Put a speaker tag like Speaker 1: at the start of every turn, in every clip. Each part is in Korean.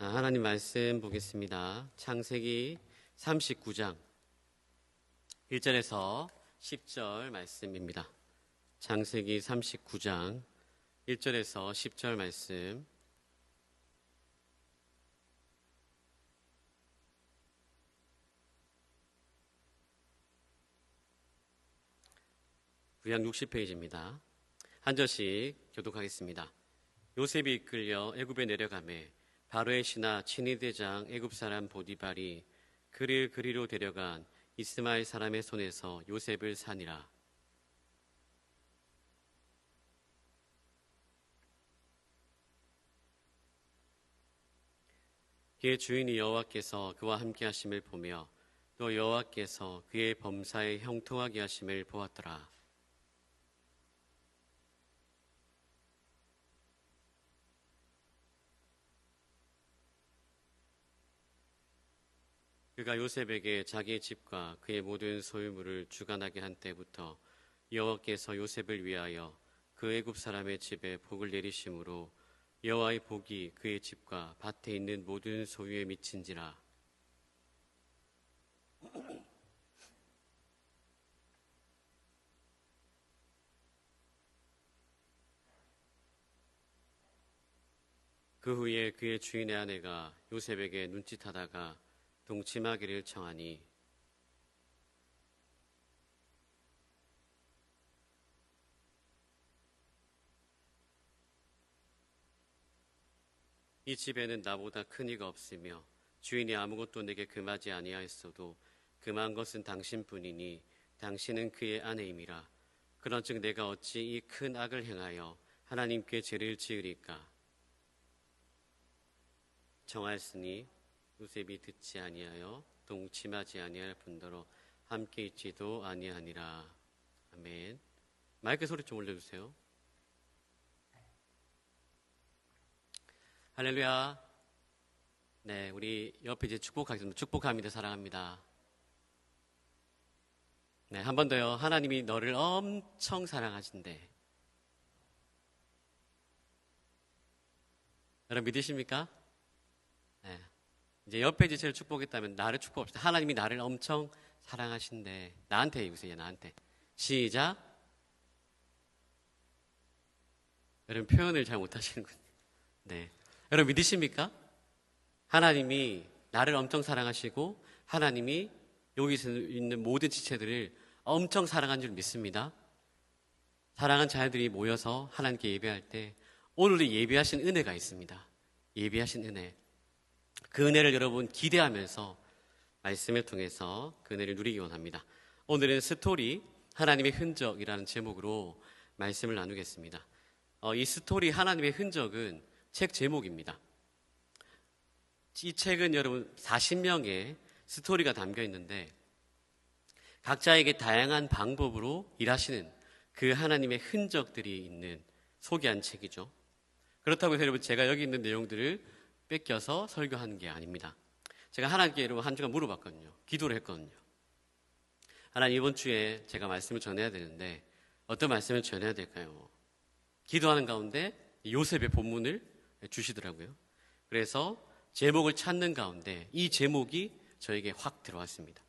Speaker 1: 하나님 말씀 보겠습니다. 창세기 39장 1절에서 10절 말씀입니다. 창세기 39장 1절에서 10절 말씀. 구약 60페이지입니다. 한 절씩 교독하겠습니다. 요셉이 이끌려 애굽에 내려가매 바로의 신하 친위 대장 애굽 사람 보디발이 그를 그리로 데려간 이스마엘 사람의 손에서 요셉을 사니라. 그의 주인이 여호와께서 그와 함께 하심을 보며 또 여호와께서 그의 범사에 형통하게 하심을 보았더라. 그가 요셉에게 자기의 집과 그의 모든 소유물을 주관하게 한 때부터 여호와께서 요셉을 위하여 그 애굽 사람의 집에 복을 내리심으로 여호와의 복이 그의 집과 밭에 있는 모든 소유에 미친지라. 그 후에 그의 주인의 아내가 요셉에게 눈짓하다가 동침하기를 청하니 이 집에는 나보다 큰 이가 없으며 주인이 아무것도 내게 금하지 아니하였어도 금한 것은 당신뿐이니 당신은 그의 아내임이라. 그런즉 내가 어찌 이 큰 악을 행하여 하나님께 죄를 지으리까. 청하였으니 요셉이 듣지 아니하여 동침하지 아니할 뿐더러 함께 있지도 아니하니라. 아멘. 마이크 소리 좀 올려주세요. 할렐루야. 네, 우리 옆에 이제 축복하겠습니다. 축복합니다. 사랑합니다. 네, 한 번 더요. 하나님이 너를 엄청 사랑하신대. 여러분 믿으십니까? 네. 이제 옆에 이제 제일 축복했다면 나를 축복합시다. 하나님이 나를 엄청 사랑하신대. 나한테 해보세요. 나한테. 시작. 여러분 표현을 잘 못하시는군요. 네. 여러분 믿으십니까? 하나님이 나를 엄청 사랑하시고 하나님이 여기서 있는 모든 지체들을 엄청 사랑한 줄 믿습니다. 사랑한 자녀들이 모여서 하나님께 예배할 때 오늘도 예배하신 은혜가 있습니다. 예배하신 은혜. 그 은혜를 여러분 기대하면서 말씀을 통해서 그 은혜를 누리기 원합니다. 오늘은 스토리 하나님의 흔적이라는 제목으로 말씀을 나누겠습니다. 이 스토리 하나님의 흔적은 책 제목입니다. 이 책은 여러분 40명의 스토리가 담겨 있는데 각자에게 다양한 방법으로 일하시는 그 하나님의 흔적들이 있는 소개한 책이죠. 그렇다고 해서 여러분 제가 여기 있는 내용들을 뺏겨서 설교하는 게 아닙니다. 제가 하나님께 여러분 한 주간 물어봤거든요. 기도를 했거든요. 하나님 이번 주에 제가 말씀을 전해야 되는데 어떤 말씀을 전해야 될까요? 기도하는 가운데 요셉의 본문을 주시더라고요. 그래서 제목을 찾는 가운데 이 제목이 저에게 확 들어왔습니다.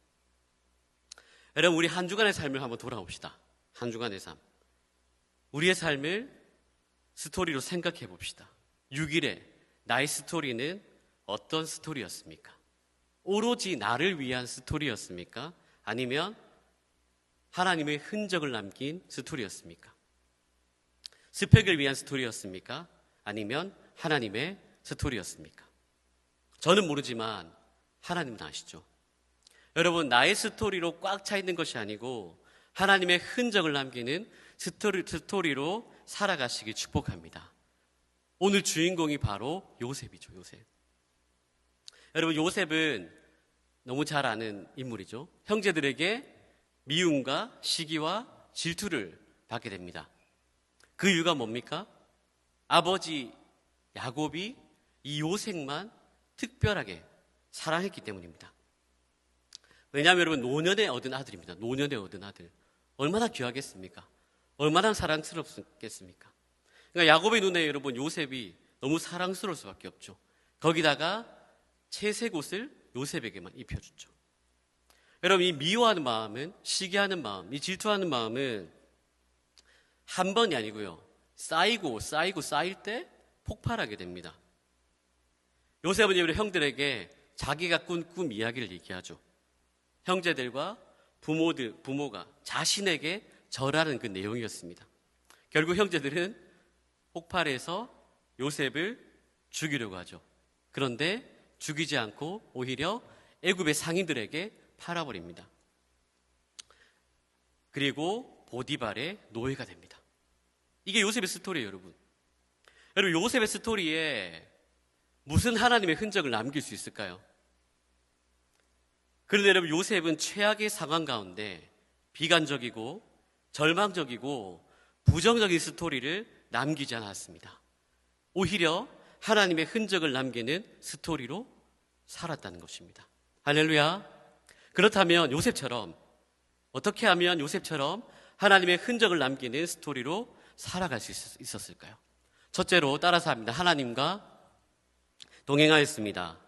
Speaker 1: 여러분 우리 한 주간의 삶을 한번 돌아봅시다. 한 주간의 삶. 우리의 삶을 스토리로 생각해 봅시다. 6일에 나의 스토리는 어떤 스토리였습니까? 오로지 나를 위한 스토리였습니까? 아니면 하나님의 흔적을 남긴 스토리였습니까? 스펙을 위한 스토리였습니까? 아니면 하나님의 스토리였습니까? 저는 모르지만 하나님은 아시죠? 여러분 나의 스토리로 꽉 차 있는 것이 아니고 하나님의 흔적을 남기는 스토리로 살아가시기 축복합니다. 오늘 주인공이 바로 요셉이죠. 요셉. 여러분 요셉은 너무 잘 아는 인물이죠. 형제들에게 미움과 시기와 질투를 받게 됩니다. 그 이유가 뭡니까? 아버지 야곱이 이 요셉만 특별하게 사랑했기 때문입니다. 왜냐하면 여러분 노년에 얻은 아들입니다. 노년에 얻은 아들. 얼마나 귀하겠습니까? 얼마나 사랑스럽겠습니까? 그러니까 야곱의 눈에 여러분 요셉이 너무 사랑스러울 수밖에 없죠. 거기다가 채색 옷을 요셉에게만 입혀주죠. 여러분, 이 미워하는 마음은, 시기하는 마음, 이 질투하는 마음은 한 번이 아니고요, 쌓이고 쌓일 때 폭발하게 됩니다. 요셉은 이번에 형들에게 자기가 꾼 꿈 이야기를 얘기하죠. 형제들과 부모가 자신에게 절하는 그 내용이었습니다. 결국 형제들은 폭발해서 요셉을 죽이려고 하죠. 그런데 죽이지 않고 오히려 애굽의 상인들에게 팔아버립니다. 그리고 보디발의 노예가 됩니다. 이게 요셉의 스토리예요, 여러분. 여러분, 요셉의 스토리에 무슨 하나님의 흔적을 남길 수 있을까요? 그런데 여러분, 요셉은 최악의 상황 가운데 비관적이고 절망적이고 부정적인 스토리를 남기지 않았습니다. 오히려 하나님의 흔적을 남기는 스토리로 살았다는 것입니다. 할렐루야. 그렇다면 요셉처럼, 어떻게 하면 요셉처럼 하나님의 흔적을 남기는 스토리로 살아갈 수 있었을까요? 첫째로 따라서 합니다. 하나님과 동행하였습니다.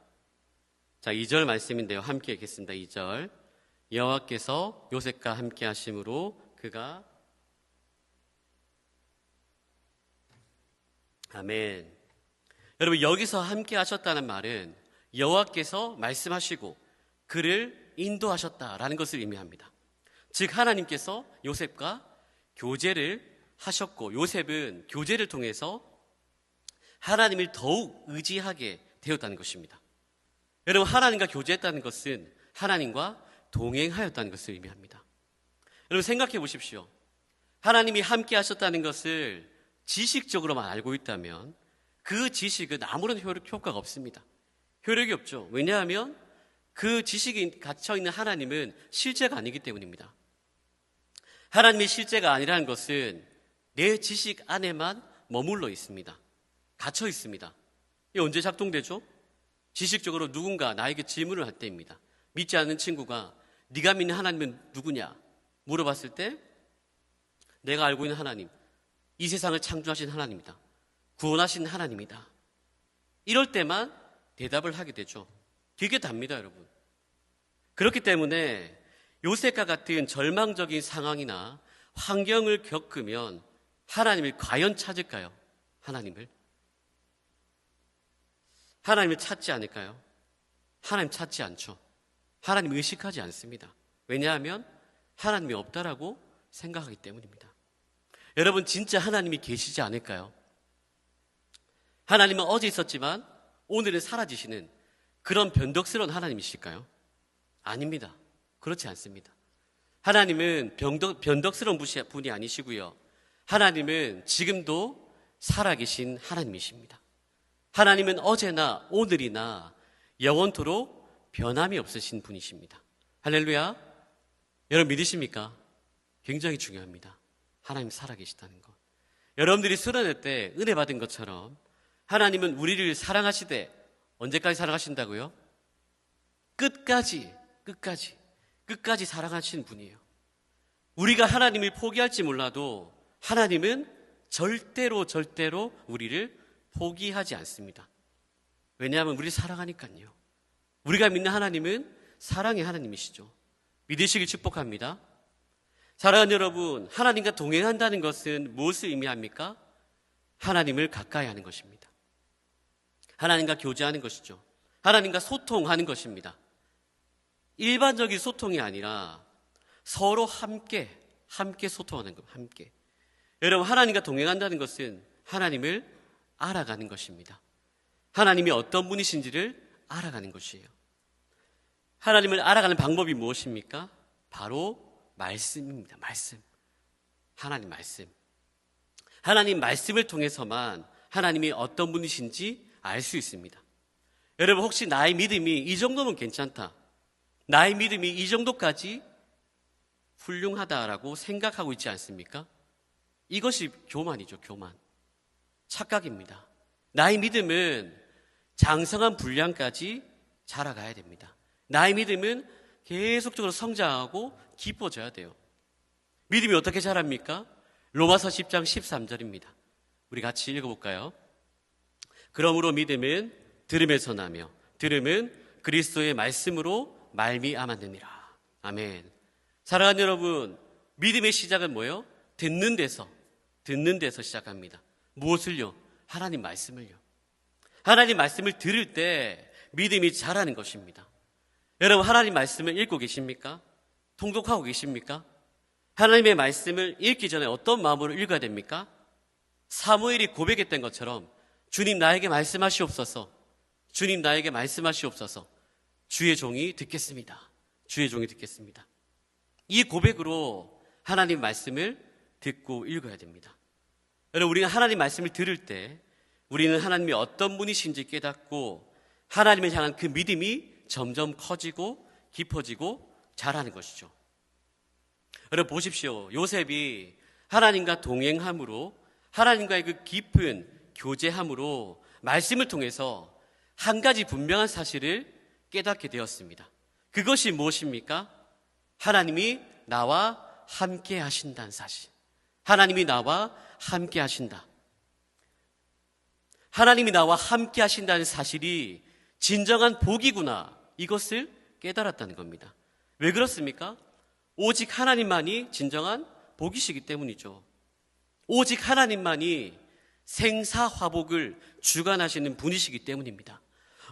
Speaker 1: 자, 2절 말씀인데요. 함께 읽겠습니다. 2절. 여호와께서 요셉과 함께 하심으로 그가 아멘. 여러분, 여기서 함께 하셨다는 말은 여호와께서 말씀하시고 그를 인도하셨다라는 것을 의미합니다. 즉, 하나님께서 요셉과 교제를 하셨고, 요셉은 교제를 통해서 하나님을 더욱 의지하게 되었다는 것입니다. 여러분, 하나님과 교제했다는 것은 하나님과 동행하였다는 것을 의미합니다. 여러분, 생각해 보십시오. 하나님이 함께 하셨다는 것을 지식적으로만 알고 있다면 그 지식은 아무런 효과가 없습니다. 효력이 없죠. 왜냐하면 그 지식이 갇혀있는 하나님은 실제가 아니기 때문입니다. 하나님의 실제가 아니라는 것은 내 지식 안에만 머물러 있습니다. 갇혀 있습니다. 이게 언제 작동되죠? 지식적으로 누군가 나에게 질문을 할 때입니다. 믿지 않는 친구가 네가 믿는 하나님은 누구냐 물어봤을 때 내가 알고 있는 하나님, 이 세상을 창조하신 하나님이다. 구원하신 하나님이다. 이럴 때만 대답을 하게 되죠. 되게 답니다, 여러분. 그렇기 때문에 요셉과 같은 절망적인 상황이나 환경을 겪으면 하나님을 과연 찾을까요? 하나님을 찾지 않을까요? 하나님 찾지 않죠. 하나님 의식하지 않습니다. 왜냐하면 하나님이 없다라고 생각하기 때문입니다. 여러분, 진짜 하나님이 계시지 않을까요? 하나님은 어제 있었지만 오늘은 사라지시는 그런 변덕스러운 하나님이실까요? 아닙니다. 그렇지 않습니다. 하나님은 변덕스러운 분이 아니시고요. 하나님은 지금도 살아계신 하나님이십니다. 하나님은 어제나 오늘이나 영원토록 변함이 없으신 분이십니다. 할렐루야. 여러분, 믿으십니까? 굉장히 중요합니다. 하나님 살아계시다는 것. 여러분들이 수련회 때 은혜 받은 것처럼 하나님은 우리를 사랑하시되 언제까지 사랑하신다고요? 끝까지 사랑하시는 분이에요. 우리가 하나님을 포기할지 몰라도 하나님은 절대로 우리를 포기하지 않습니다. 왜냐하면 우리를 사랑하니까요. 우리가 믿는 하나님은 사랑의 하나님이시죠. 믿으시길 축복합니다. 사랑하는 여러분, 하나님과 동행한다는 것은 무엇을 의미합니까? 하나님을 가까이 하는 것입니다. 하나님과 교제하는 것이죠. 하나님과 소통하는 것입니다. 일반적인 소통이 아니라 서로 함께 소통하는 것, 함께. 여러분, 하나님과 동행한다는 것은 하나님을 알아가는 것입니다. 하나님이 어떤 분이신지를 알아가는 것이에요. 하나님을 알아가는 방법이 무엇입니까? 바로 말씀입니다. 말씀. 하나님 말씀. 하나님 말씀을 통해서만 하나님이 어떤 분이신지 알 수 있습니다. 여러분, 혹시 나의 믿음이 이 정도면 괜찮다, 나의 믿음이 이 정도까지 훌륭하다라고 생각하고 있지 않습니까? 이것이 교만이죠. 교만. 착각입니다. 나의 믿음은 장성한 분량까지 자라가야 됩니다. 나의 믿음은 계속적으로 성장하고 깊어져야 돼요. 믿음이 어떻게 자랍니까? 로마서 10장 13절입니다. 우리 같이 읽어볼까요? 그러므로 믿음은 들음에서 나며 들음은 그리스도의 말씀으로 말미암았느니라. 아멘. 사랑하는 여러분, 믿음의 시작은 뭐예요? 듣는 데서 시작합니다. 무엇을요? 하나님 말씀을요. 하나님 말씀을 들을 때 믿음이 자라는 것입니다. 여러분, 하나님 말씀을 읽고 계십니까? 통독하고 계십니까? 하나님의 말씀을 읽기 전에 어떤 마음으로 읽어야 됩니까? 사무엘이 고백했던 것처럼 주님 나에게 말씀하시옵소서. 주님 나에게 말씀하시옵소서. 주의 종이 듣겠습니다. 주의 종이 듣겠습니다. 이 고백으로 하나님 말씀을 듣고 읽어야 됩니다. 여러분, 우리가 하나님 말씀을 들을 때 우리는 하나님이 어떤 분이신지 깨닫고 하나님을 향한 그 믿음이 점점 커지고 깊어지고 자라는 것이죠. 여러분 보십시오. 요셉이 하나님과 동행함으로, 하나님과의 그 깊은 교제함으로 말씀을 통해서 한 가지 분명한 사실을 깨닫게 되었습니다. 그것이 무엇입니까? 하나님이 나와 함께 하신다는 사실. 하나님이 나와 함께 하신다. 하나님이 나와 함께 하신다는 사실이 진정한 복이구나, 이것을 깨달았다는 겁니다. 왜 그렇습니까? 오직 하나님만이 진정한 복이시기 때문이죠. 오직 하나님만이 생사화복을 주관하시는 분이시기 때문입니다.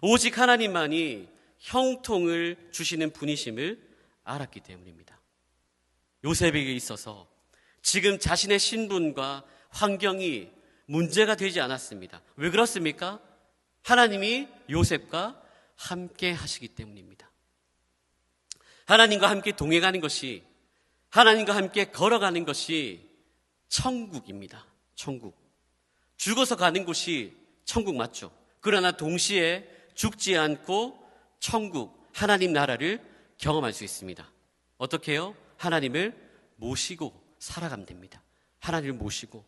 Speaker 1: 오직 하나님만이 형통을 주시는 분이심을 알았기 때문입니다. 요셉에게 있어서 지금 자신의 신분과 환경이 문제가 되지 않았습니다. 왜 그렇습니까? 하나님이 요셉과 함께 하시기 때문입니다. 하나님과 함께 동행하는 것이, 하나님과 함께 걸어가는 것이 천국입니다. 천국. 죽어서 가는 곳이 천국 맞죠? 그러나 동시에 죽지 않고 천국, 하나님 나라를 경험할 수 있습니다. 어떻게 해요? 하나님을 모시고 살아가면 됩니다. 하나님을 모시고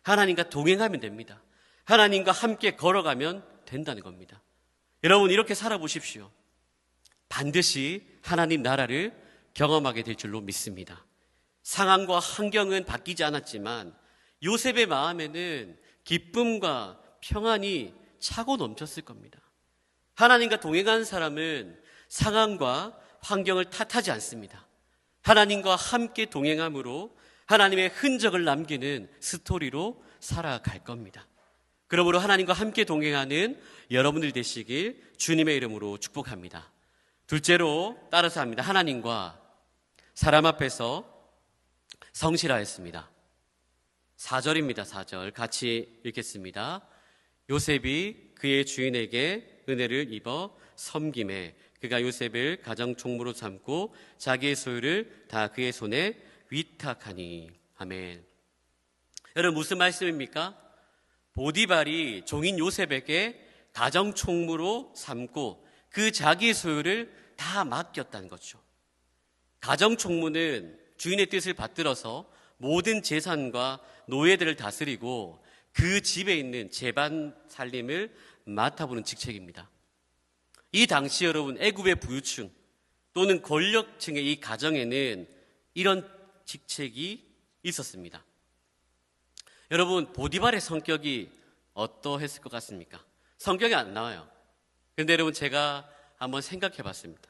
Speaker 1: 하나님과 동행하면 됩니다. 하나님과 함께 걸어가면 된다는 겁니다. 여러분, 이렇게 살아보십시오. 반드시 하나님 나라를 경험하게 될 줄로 믿습니다. 상황과 환경은 바뀌지 않았지만 요셉의 마음에는 기쁨과 평안이 차고 넘쳤을 겁니다. 하나님과 동행하는 사람은 상황과 환경을 탓하지 않습니다. 하나님과 함께 동행함으로 하나님의 흔적을 남기는 스토리로 살아갈 겁니다. 그러므로 하나님과 함께 동행하는 여러분들 되시길 주님의 이름으로 축복합니다. 둘째로 따라서 합니다. 하나님과 사람 앞에서 성실하였습니다. 4절입니다. 4절 같이 읽겠습니다. 요셉이 그의 주인에게 은혜를 입어 섬김에 그가 요셉을 가정총무로 삼고 자기의 소유를 다 그의 손에 위탁하니. 아멘. 여러분, 무슨 말씀입니까? 보디발이 종인 요셉에게 가정총무로 삼고 그 자기의 소유를 다 맡겼다는 거죠. 가정총무는 주인의 뜻을 받들어서 모든 재산과 노예들을 다스리고 그 집에 있는 재반 살림을 맡아보는 직책입니다. 이 당시 여러분, 애굽의 부유층 또는 권력층의 이 가정에는 이런 직책이 있었습니다. 여러분, 보디발의 성격이 어떠했을 것 같습니까? 성격이 안 나와요. 그런데 여러분, 제가 한번 생각해 봤습니다.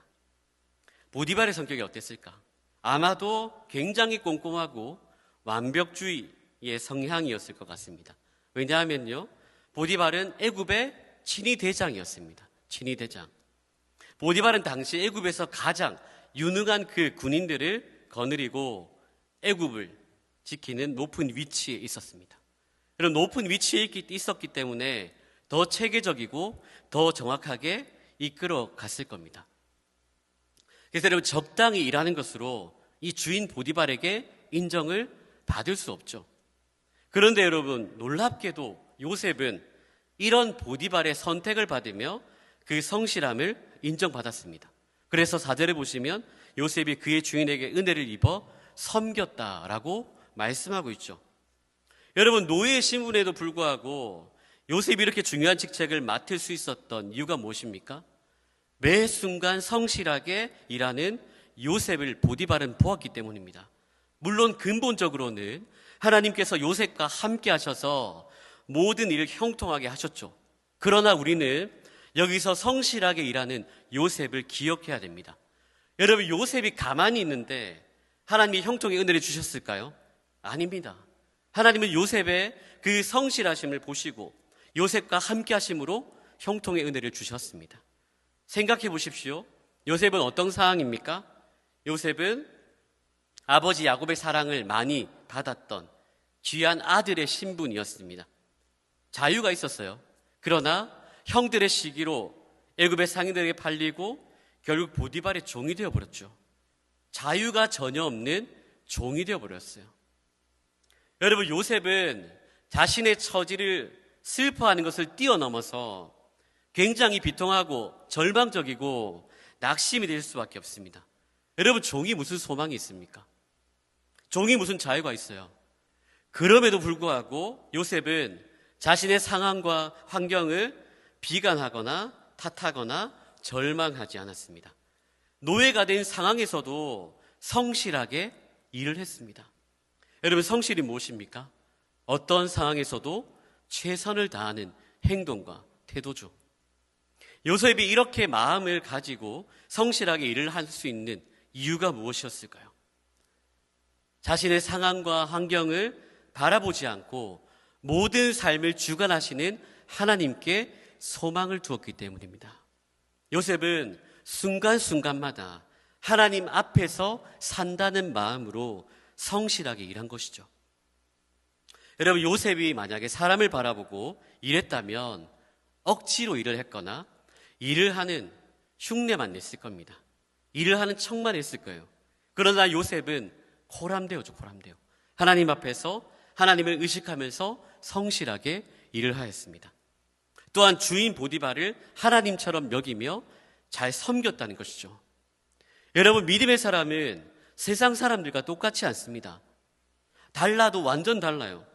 Speaker 1: 보디발의 성격이 어땠을까? 아마도 굉장히 꼼꼼하고 완벽주의의 성향이었을 것 같습니다. 왜냐하면요, 보디발은 애굽의 친위 대장이었습니다. 친위 대장. 보디발은 당시 애굽에서 가장 유능한 그 군인들을 거느리고 애굽을 지키는 높은 위치에 있었습니다. 그런 높은 위치에 있었기 때문에 더 체계적이고 더 정확하게 이끌어 갔을 겁니다. 그래서 여러분, 적당히 일하는 것으로 이 주인 보디발에게 인정을 받을 수 없죠. 그런데 여러분, 놀랍게도 요셉은 이런 보디발의 선택을 받으며 그 성실함을 인정받았습니다. 그래서 4절에 보시면 요셉이 그의 주인에게 은혜를 입어 섬겼다라고 말씀하고 있죠. 여러분, 노예의 신분에도 불구하고 요셉이 이렇게 중요한 직책을 맡을 수 있었던 이유가 무엇입니까? 매 순간 성실하게 일하는 요셉을 보디발은 보았기 때문입니다. 물론 근본적으로는 하나님께서 요셉과 함께 하셔서 모든 일을 형통하게 하셨죠. 그러나 우리는 여기서 성실하게 일하는 요셉을 기억해야 됩니다. 여러분, 요셉이 가만히 있는데 하나님이 형통의 은혜를 주셨을까요? 아닙니다. 하나님은 요셉의 그 성실하심을 보시고 요셉과 함께 하심으로 형통의 은혜를 주셨습니다. 생각해 보십시오. 요셉은 어떤 상황입니까? 요셉은 아버지 야곱의 사랑을 많이 받았던 귀한 아들의 신분이었습니다. 자유가 있었어요. 그러나 형들의 시기로 애굽의 상인들에게 팔리고 결국 보디발의 종이 되어버렸죠. 자유가 전혀 없는 종이 되어버렸어요. 여러분, 요셉은 자신의 처지를 슬퍼하는 것을 뛰어넘어서 굉장히 비통하고 절망적이고 낙심이 될 수밖에 없습니다. 여러분, 종이 무슨 소망이 있습니까? 종이 무슨 자유가 있어요? 그럼에도 불구하고 요셉은 자신의 상황과 환경을 비관하거나 탓하거나 절망하지 않았습니다. 노예가 된 상황에서도 성실하게 일을 했습니다. 여러분, 성실이 무엇입니까? 어떤 상황에서도 최선을 다하는 행동과 태도죠. 요셉이 이렇게 마음을 가지고 성실하게 일을 할 수 있는 이유가 무엇이었을까요? 자신의 상황과 환경을 바라보지 않고 모든 삶을 주관하시는 하나님께 소망을 두었기 때문입니다. 요셉은 순간순간마다 하나님 앞에서 산다는 마음으로 성실하게 일한 것이죠. 여러분, 요셉이 만약에 사람을 바라보고 일했다면 억지로 일을 했거나 일을 하는 흉내만 냈을 겁니다. 일을 하는 척만 했을 거예요. 그러나 요셉은 코람되어죠, 코람되어. 하나님 앞에서 하나님을 의식하면서 성실하게 일을 하였습니다. 또한 주인 보디발을 하나님처럼 여기며 잘 섬겼다는 것이죠. 여러분, 믿음의 사람은 세상 사람들과 똑같지 않습니다. 달라도 완전 달라요.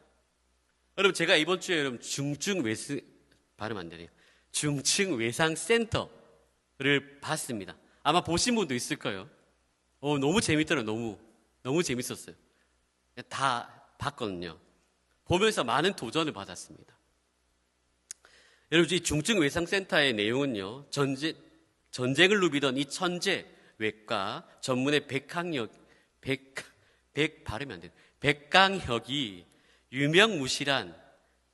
Speaker 1: 여러분, 제가 이번 주에 여러분 발음 안 되네요. 중증 외상 센터를 봤습니다. 아마 보신 분도 있을 거예요. 너무 재밌더라고요. 너무 재밌었어요. 다 봤거든요. 보면서 많은 도전을 받았습니다. 여러분, 이 중증 외상 센터의 내용은요, 전쟁을 누비던 이 천재 외과 전문의 백강혁이 유명무실한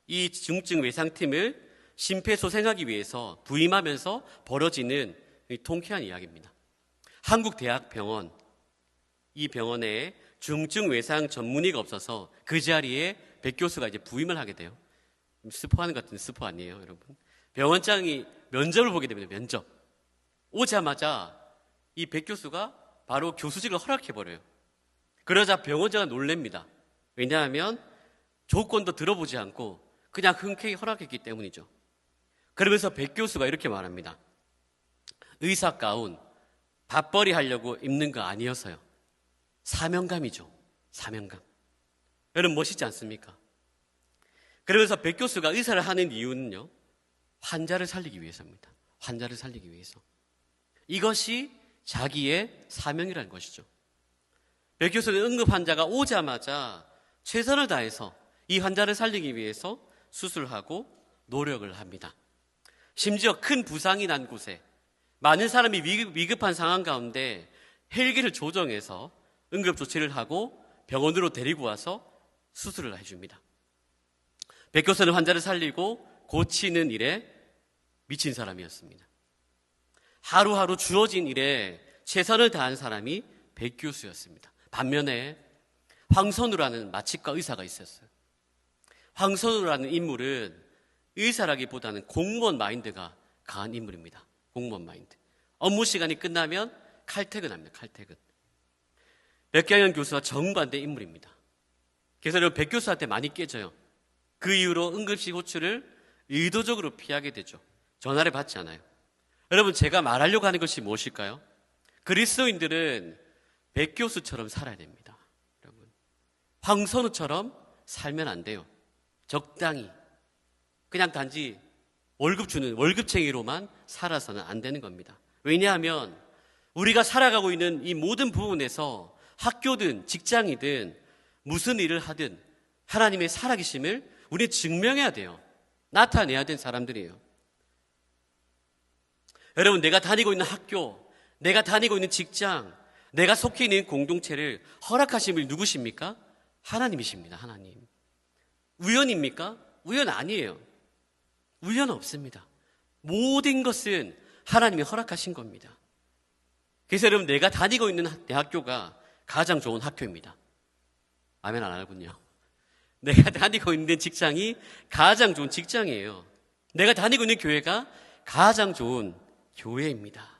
Speaker 1: 이 중증 외상팀을 심폐소생하기 위해서 부임하면서 벌어지는 통쾌한 이야기입니다. 한국대학병원, 이 병원에 중증 외상 전문의가 없어서 그 자리에 백 교수가 이제 부임을 하게 돼요. 스포하는 것 같은 스포 아니에요, 여러분? 병원장이 면접을 보게 됩니다. 면접. 오자마자 이 백 교수가 바로 교수직을 허락해버려요. 그러자 병원장은 놀랍니다. 왜냐하면 조건도 들어보지 않고 그냥 흔쾌히 허락했기 때문이죠. 그러면서 백 교수가 이렇게 말합니다. 의사 가운 밥벌이 하려고 입는 거 아니어서요. 사명감이죠. 사명감. 여러분, 멋있지 않습니까? 그러면서 백 교수가 의사를 하는 이유는요, 환자를 살리기 위해서입니다. 환자를 살리기 위해서. 이것이 자기의 사명이라는 것이죠. 백 교수는 응급 환자가 오자마자 최선을 다해서 이 환자를 살리기 위해서 수술하고 노력을 합니다. 심지어 큰 부상이 난 곳에 많은 사람이 위급한 상황 가운데 헬기를 조정해서 응급 조치를 하고 병원으로 데리고 와서 수술을 해줍니다. 백 교수는 환자를 살리고 고치는 일에 미친 사람이었습니다. 하루하루 주어진 일에 최선을 다한 사람이 백 교수였습니다. 반면에 황선우라는 마취과 의사가 있었어요. 황선우라는 인물은 의사라기보다는 공무원 마인드가 강한 인물입니다. 공무원 마인드. 업무 시간이 끝나면 칼퇴근합니다. 칼퇴근. 백경현 교수와 정반대 인물입니다. 그래서 여러분, 백 교수한테 많이 깨져요. 그 이후로 응급실 호출을 의도적으로 피하게 되죠. 전화를 받지 않아요. 여러분, 제가 말하려고 하는 것이 무엇일까요? 그리스도인들은 백 교수처럼 살아야 됩니다. 여러분, 황선우처럼 살면 안 돼요. 적당히. 그냥 단지 월급 주는 월급쟁이로만 살아서는 안 되는 겁니다. 왜냐하면 우리가 살아가고 있는 이 모든 부분에서 학교든 직장이든 무슨 일을 하든 하나님의 살아계심을 우리 증명해야 돼요. 나타내야 된 사람들이에요. 여러분, 내가 다니고 있는 학교, 내가 다니고 있는 직장, 내가 속해 있는 공동체를 허락하신 분이 누구십니까? 하나님이십니다. 하나님. 우연입니까? 우연 아니에요. 우연 없습니다. 모든 것은 하나님이 허락하신 겁니다. 그래서 여러분, 내가 다니고 있는 대학교가 가장 좋은 학교입니다. 아멘 안 하군요. 내가 다니고 있는 직장이 가장 좋은 직장이에요. 내가 다니고 있는 교회가 가장 좋은 교회입니다.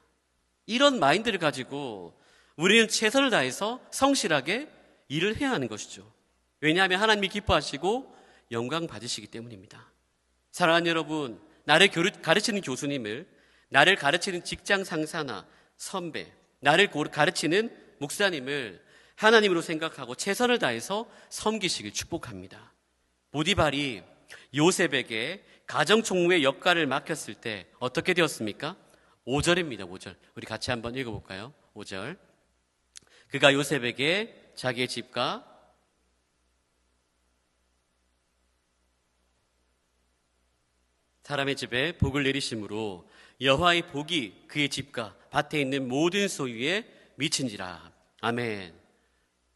Speaker 1: 이런 마인드를 가지고 우리는 최선을 다해서 성실하게 일을 해야 하는 것이죠. 왜냐하면 하나님이 기뻐하시고 영광 받으시기 때문입니다. 사랑하는 여러분, 나를 가르치는 교수님을, 나를 가르치는 직장 상사나 선배, 나를 가르치는 목사님을 하나님으로 생각하고 최선을 다해서 섬기시길 축복합니다. 보디발이 요셉에게 가정총무의 역할을 맡겼을 때 어떻게 되었습니까? 5절입니다. 5절. 우리 같이 한번 읽어볼까요? 5절. 그가 요셉에게 자기의 집과 사람의 집에 복을 내리심으로 여호와의 복이 그의 집과 밭에 있는 모든 소유에 미친지라. 아멘.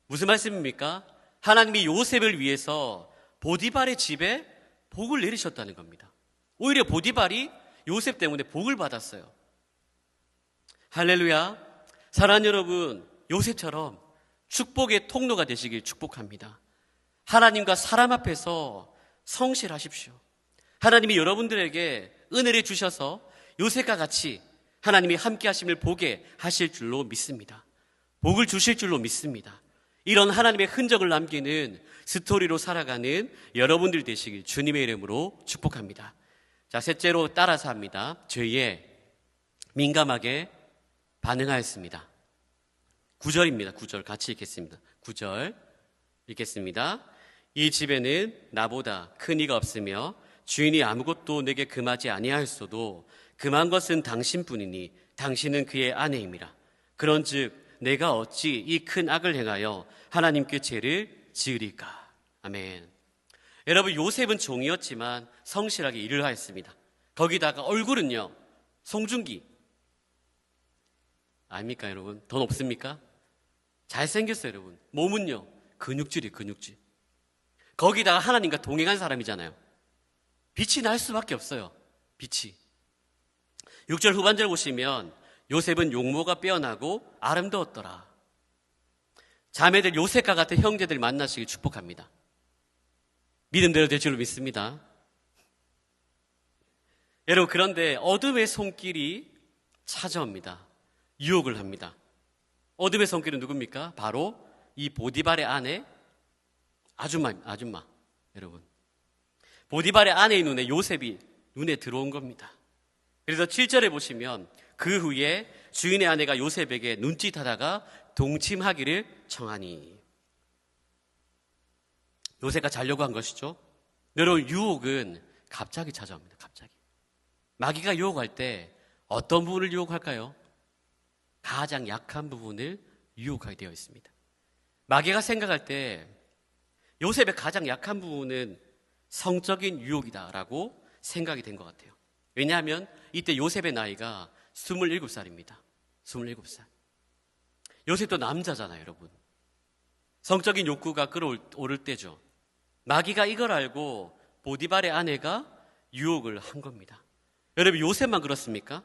Speaker 1: 무슨 말씀입니까? 하나님이 요셉을 위해서 보디발의 집에 복을 내리셨다는 겁니다. 오히려 보디발이 요셉 때문에 복을 받았어요. 할렐루야. 사랑하는 여러분, 요셉처럼 축복의 통로가 되시길 축복합니다. 하나님과 사람 앞에서 성실하십시오. 하나님이 여러분들에게 은혜를 주셔서 요셉과 같이 하나님이 함께 하심을 보게 하실 줄로 믿습니다. 복을 주실 줄로 믿습니다. 이런 하나님의 흔적을 남기는 스토리로 살아가는 여러분들 되시길 주님의 이름으로 축복합니다. 자, 셋째로 따라서 합니다. 죄에 민감하게 반응하였습니다. 9절입니다. 9절 같이 읽겠습니다. 9절 읽겠습니다. 이 집에는 나보다 큰 이가 없으며 주인이 아무것도 내게 금하지 아니하였어도 금한 것은 당신뿐이니 당신은 그의 아내임이라. 그런즉 내가 어찌 이 큰 악을 행하여 하나님께 죄를 지으리까. 아멘. 여러분, 요셉은 종이었지만 성실하게 일을 하였습니다. 거기다가 얼굴은요, 송중기 아닙니까 여러분? 돈 없습니까? 잘생겼어요 여러분. 몸은요, 근육질이에요. 근육질. 거기다가 하나님과 동행한 사람이잖아요. 빛이 날 수밖에 없어요. 빛이. 6절 후반절 보시면 요셉은 용모가 빼어나고 아름다웠더라. 자매들, 요셉과 같은 형제들 만나시길 축복합니다. 믿음대로 될 줄로 믿습니다. 여러분, 그런데 어둠의 손길이 찾아옵니다. 유혹을 합니다. 어둠의 손길은 누굽니까? 바로 이 보디발의 아내 아줌마 여러분. 보디발의 아내의 눈에 요셉이 눈에 들어온 겁니다. 그래서 7절에 보시면 그 후에 주인의 아내가 요셉에게 눈짓하다가 동침하기를 청하니. 요셉과 자려고 한 것이죠. 여러분, 유혹은 갑자기 찾아옵니다. 갑자기. 마귀가 유혹할 때 어떤 부분을 유혹할까요? 가장 약한 부분을 유혹하게 되어 있습니다. 마귀가 생각할 때 요셉의 가장 약한 부분은 성적인 유혹이다라고 생각이 된 것 같아요. 왜냐하면 이때 요셉의 나이가 27살입니다. 27살. 요셉도 남자잖아요, 여러분. 성적인 욕구가 끌어오를 때죠. 마귀가 이걸 알고 보디발의 아내가 유혹을 한 겁니다. 여러분, 요셉만 그렇습니까?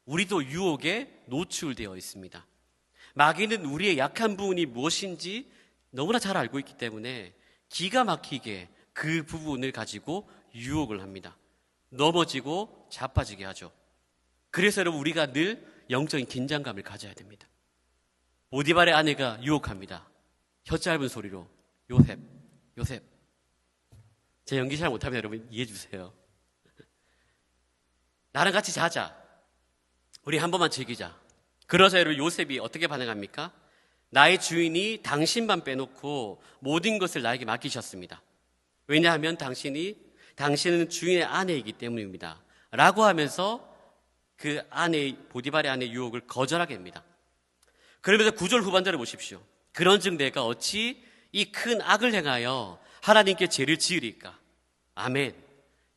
Speaker 1: 우리도 유혹에 노출되어 있습니다. 마귀는 우리의 약한 부분이 무엇인지 너무나 잘 알고 있기 때문에 기가 막히게 그 부분을 가지고 유혹을 합니다. 넘어지고 자빠지게 하죠. 그래서 여러분, 우리가 늘 영적인 긴장감을 가져야 됩니다. 보디발의 아내가 유혹합니다. 혀 짧은 소리로 요셉. 제 연기 잘 못하면 여러분 이해해 주세요. 나랑 같이 자자. 우리 한 번만 즐기자. 그러자 여러분, 요셉이 어떻게 반응합니까? 나의 주인이 당신만 빼놓고 모든 것을 나에게 맡기셨습니다. 왜냐하면 당신은 주인의 아내이기 때문입니다. 라고 하면서 그 보디발의 아내의 유혹을 거절하게 합니다. 그러면서 9절 후반절을 보십시오. 그런즉 내가 어찌 이 큰 악을 행하여 하나님께 죄를 지으리까. 아멘.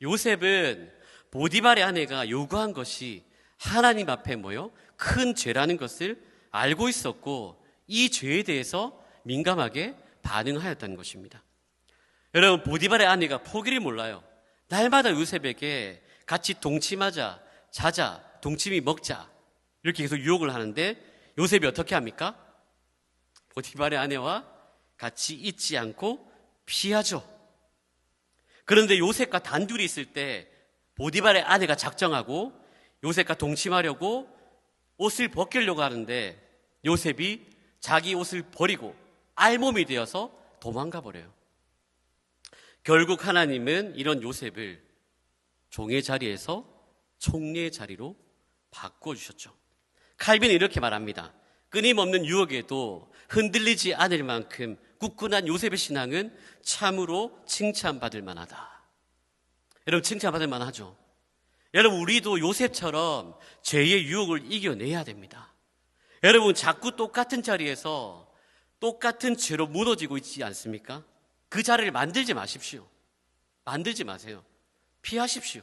Speaker 1: 요셉은 보디발의 아내가 요구한 것이 하나님 앞에 뭐요? 큰 죄라는 것을 알고 있었고 이 죄에 대해서 민감하게 반응하였다는 것입니다. 여러분, 보디발의 아내가 포기를 몰라요. 날마다 요셉에게 같이 동침하자, 자자, 동침이 먹자 이렇게 계속 유혹을 하는데 요셉이 어떻게 합니까? 보디발의 아내와 같이 있지 않고 피하죠. 그런데 요셉과 단둘이 있을 때 보디발의 아내가 작정하고 요셉과 동침하려고 옷을 벗기려고 하는데 요셉이 자기 옷을 버리고 알몸이 되어서 도망가 버려요. 결국 하나님은 이런 요셉을 종의 자리에서 총리의 자리로 바꿔주셨죠. 칼빈은 이렇게 말합니다. 끊임없는 유혹에도 흔들리지 않을 만큼 굳건한 요셉의 신앙은 참으로 칭찬받을 만하다. 여러분, 칭찬받을 만하죠. 여러분, 우리도 요셉처럼 죄의 유혹을 이겨내야 됩니다. 여러분, 자꾸 똑같은 자리에서 똑같은 죄로 무너지고 있지 않습니까? 그 자리를 만들지 마십시오. 만들지 마세요. 피하십시오.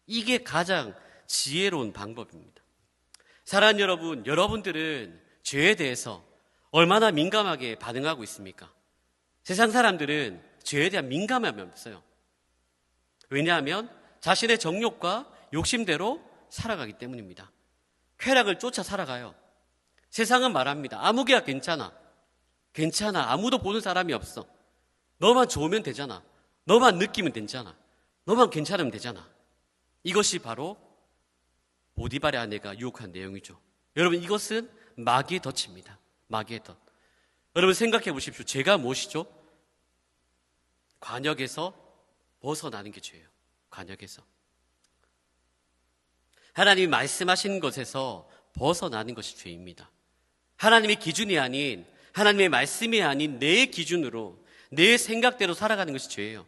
Speaker 1: 이게 가장 지혜로운 방법입니다. 사랑하는 여러분, 여러분들은 죄에 대해서 얼마나 민감하게 반응하고 있습니까? 세상 사람들은 죄에 대한 민감함이 없어요. 왜냐하면 자신의 정욕과 욕심대로 살아가기 때문입니다. 쾌락을 쫓아 살아가요. 세상은 말합니다. 아무개야 괜찮아. 괜찮아. 아무도 보는 사람이 없어. 너만 좋으면 되잖아. 너만 느끼면 되잖아. 너만 괜찮으면 되잖아. 이것이 바로 보디발의 아내가 유혹한 내용이죠. 여러분, 이것은 마귀의 덫입니다. 마귀의 덫. 여러분, 생각해 보십시오. 죄가 무엇이죠? 관역에서 벗어나는 게 죄예요. 관역에서. 하나님이 말씀하신 것에서 벗어나는 것이 죄입니다. 하나님의 기준이 아닌, 하나님의 말씀이 아닌 내 기준으로, 내 생각대로 살아가는 것이 죄예요.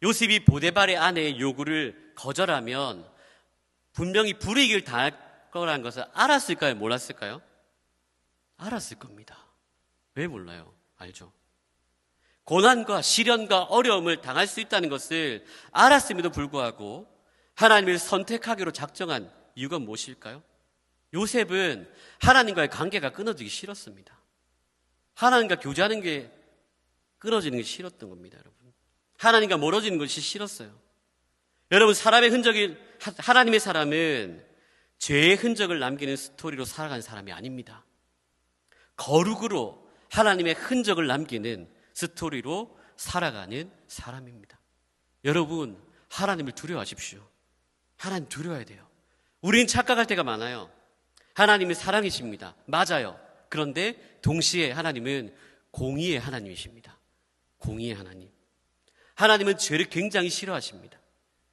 Speaker 1: 요셉이 보디발의 아내의 요구를 거절하면 분명히 불이익을 당할 거라는 것을 알았을까요? 몰랐을까요? 알았을 겁니다. 왜 몰라요? 알죠. 고난과 시련과 어려움을 당할 수 있다는 것을 알았음에도 불구하고 하나님을 선택하기로 작정한 이유가 무엇일까요? 요셉은 하나님과의 관계가 끊어지기 싫었습니다. 하나님과 교제하는 게 끊어지는 게 싫었던 겁니다, 여러분. 하나님과 멀어지는 것이 싫었어요. 여러분, 하나님의 사람은 죄의 흔적을 남기는 스토리로 살아가는 사람이 아닙니다. 거룩으로 하나님의 흔적을 남기는 스토리로 살아가는 사람입니다. 여러분, 하나님을 두려워하십시오. 하나님 두려워야 돼요. 우리는 착각할 때가 많아요. 하나님은 사랑이십니다. 맞아요. 그런데 동시에 하나님은 공의의 하나님이십니다. 공의의 하나님. 하나님은 죄를 굉장히 싫어하십니다.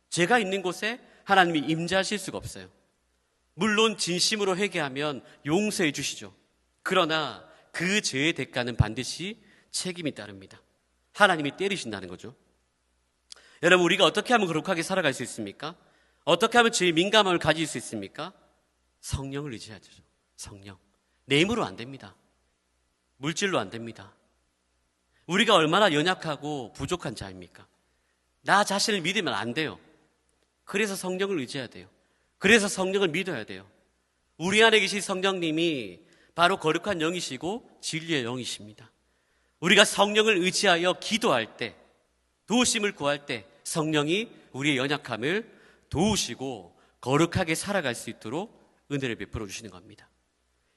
Speaker 1: 죄가 있는 곳에 하나님이 임재하실 수가 없어요. 물론 진심으로 회개하면 용서해 주시죠. 그러나 그 죄의 대가는 반드시 책임이 따릅니다. 하나님이 때리신다는 거죠. 여러분, 우리가 어떻게 하면 거룩하게 살아갈 수 있습니까? 어떻게 하면 죄의 민감함을 가질 수 있습니까? 성령을 의지하죠. 성령. 내 힘으로 안 됩니다. 물질로 안 됩니다. 우리가 얼마나 연약하고 부족한 자입니까? 나 자신을 믿으면 안 돼요. 그래서 성령을 의지해야 돼요. 그래서 성령을 믿어야 돼요. 우리 안에 계신 성령님이 바로 거룩한 영이시고 진리의 영이십니다. 우리가 성령을 의지하여 기도할 때, 도우심을 구할 때 성령이 우리의 연약함을 도우시고 거룩하게 살아갈 수 있도록 은혜를 베풀어 주시는 겁니다.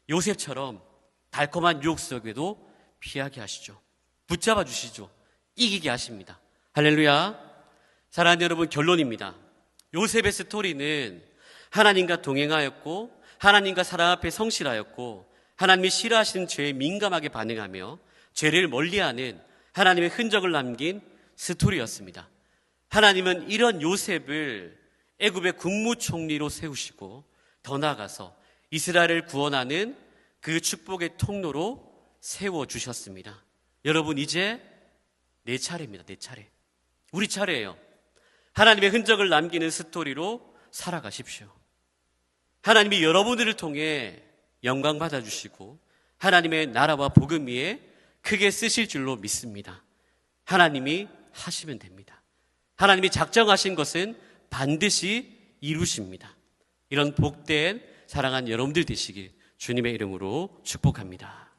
Speaker 1: 요셉처럼 달콤한 유혹 속에도 피하게 하시죠. 붙잡아 주시죠. 이기게 하십니다. 할렐루야. 사랑하는 여러분, 결론입니다. 요셉의 스토리는 하나님과 동행하였고 하나님과 사람 앞에 성실하였고 하나님이 싫어하시는 죄에 민감하게 반응하며 죄를 멀리하는 하나님의 흔적을 남긴 스토리였습니다. 하나님은 이런 요셉을 애굽의 국무총리로 세우시고 더 나아가서 이스라엘을 구원하는 그 축복의 통로로 세워주셨습니다. 여러분, 이제 내 차례입니다. 내 차례. 우리 차례예요. 하나님의 흔적을 남기는 스토리로 살아가십시오. 하나님이 여러분들을 통해 영광 받아주시고 하나님의 나라와 복음 위에 크게 쓰실 줄로 믿습니다. 하나님이 하시면 됩니다. 하나님이 작정하신 것은 반드시 이루십니다. 이런 복된 사랑하는 여러분들 되시길 주님의 이름으로 축복합니다.